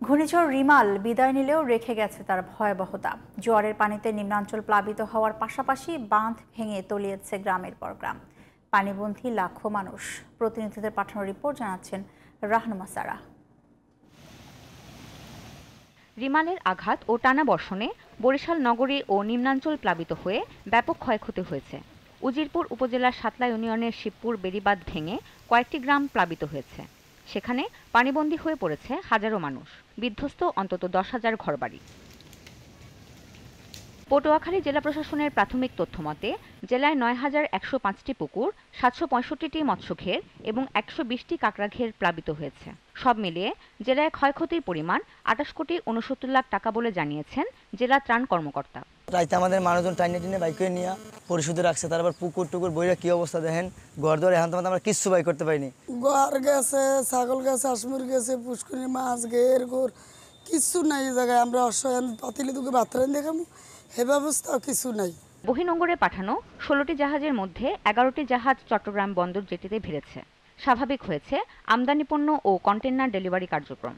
ঘূর্ণিঝড় রিমাল বিদায় নিলেও রেখে গেছে তার ভয়াবহতা। জোয়ারের পানিতে নিম্নাঞ্চল প্লাবিত হওয়ার পাশাপাশি বাঁধ ভেঙে তলিয়েছে গ্রামের পর গ্রাম। পানিবন্দী লাখো মানুষ। প্রতিনিধিদের পাঠানো রিপোর্ট জানাচ্ছেন রাহনুমা সারা। রিমালের আঘাত ও টানা বর্ষণে বরিশাল নগরী ও নিম্নাঞ্চল প্লাবিত হয়ে ব্যাপক ক্ষয়ক্ষতি হয়েছে। উজিরপুর উপজেলার সাতলা ইউনিয়নের শিবপুর বেড়িবাঁধ ভেঙে কয়েকটি গ্রাম প্লাবিত হয়েছে। সেখানে পানিবন্দী হয়ে পড়েছে হাজারো মানুষ। বিধ্বস্ত অন্তত 10,000 ঘরবাড়ি। পটুয়াখালী জেলা প্রশাসনের প্রাথমিক তথ্য মতে জেলায় 9,105টি পুকুর, 765টি মৎস্যঘের এবং 120টি কাঁকড়াঘের প্লাবিত হয়েছে। সব মিলিয়ে জেলায় ক্ষয়ক্ষতির পরিমাণ 28 কোটি 69 লাখ টাকা বলে জানিয়েছেন জেলা ত্রাণ কর্মকর্তা। রাইতে আমাদের মানুষজন টাইনে বাইকে নিয়ে পরিশুদ্ধ রাখছে, তারপর পুকুর টুকুর বইরা কি অবস্থা দেখেন। ঘর ধরে এখন তো আমরা কিচ্ছু বাই করতে পারিনি। ঘর গেছে, ছাগল গেছে, হাঁসমুর গেছে, পুষ্করিণী মাছ ঘের ঘর কিছু নাই। এই জায়গায় আমরা অসহায় পাতিলে দুকে বাতরান দেখাবো, হে ব্যবস্থাও কিছু নাই। বহির্নোঙরে পাঠানো 16টি জাহাজের মধ্যে 11টি জাহাজ চট্টগ্রাম বন্দর জেটিতে ভিড়েছে। স্বাভাবিক হয়েছে আমদানি পণ্য ও কন্টেইনার ডেলিভারি কার্যক্রম।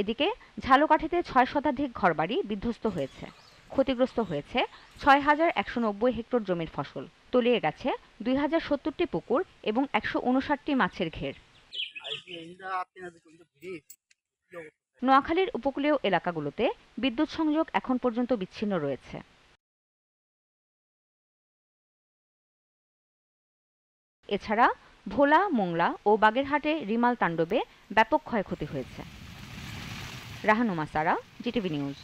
এদিকে ঝালকাঠিতে 6 শতাধিক ঘরবাড়ি বিধ্বস্ত হয়েছে। ক্ষতিগ্রস্ত হয়েছে 6,190 হেক্টর জমির ফসল। তলিয়ে গেছে 2,070টি পুকুর এবং 159টি মাছের ঘের। নোয়াখালীর উপকূলীয় এলাকাগুলোতে বিদ্যুৎ সংযোগ এখন পর্যন্ত বিচ্ছিন্ন রয়েছে। এছাড়া ভোলা, মোংলা ও বাগেরহাটে রিমাল তাণ্ডবে ব্যাপক ক্ষয়ক্ষতি হয়েছে। রাহনুমা সারা, জিটিভি নিউজ।